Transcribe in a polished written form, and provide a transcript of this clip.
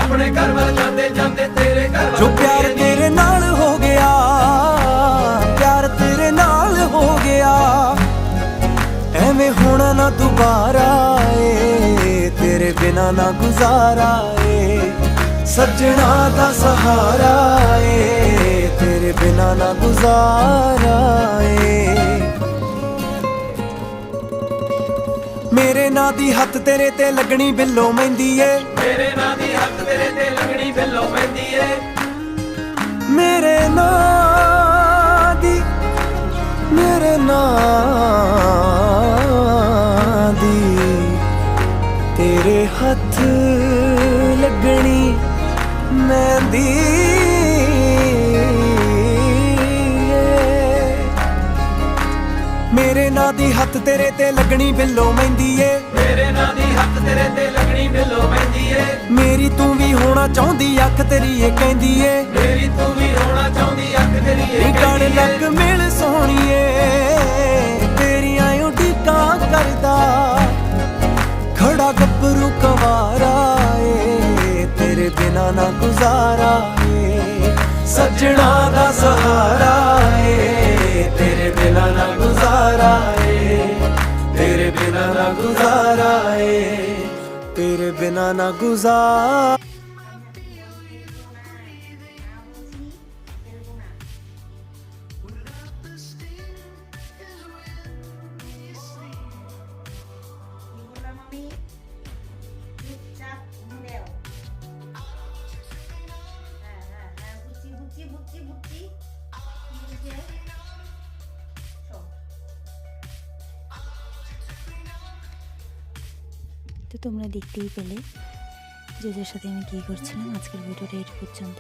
अपने घर वाल जाते जाते तेरे घर जो प्यार तेरे नाल हो गया, प्यार तेरे नाल हो गया, एवें होना ना दोबारा ए, तेरे बिना ना गुजारा ए, सजना दा सहारा ए, तेरे बिना ना गुजारा ए। मेरे नां दी हत्थ तेरे ते लगनी बिल्लो मेहंदी ए, मेरे नां दी हत्थ तेरे ते लगनी बिल्लो मेहंदी ए, मेरे नां दी, मेरे नां दी तेरे हत्थ लगनी मेहंदी मेरे नां दी हत्थ तेरे ते लगनी बिल्लो मेहंदी ए, मेरे नां दी हत्थ तेरे ते लगनी बिल्लो मेहंदी ए, मेरी तू भी होना चाहुंदी अख तेरी ए कहंदी ए, मेरी तू भी होना चाहुंदी अख तेरी ए गण लग मिल सोहणीए तेरियां उਡੀਕਾਂ करदा खड़ा गब्बरू कवारा ए, तेरे बिना ना गुजारा ए, सजना दा सहारा ए, तेरे बिना ना गुजारा ए, तेरे बिना ना गुजारा ए, तेरे बिना ना गुजारा। তো তোমরা দেখতেই পেলে যে যার সাথে আমি কী করছিলাম। আজকের ভিডিওটা এই পর্যন্ত।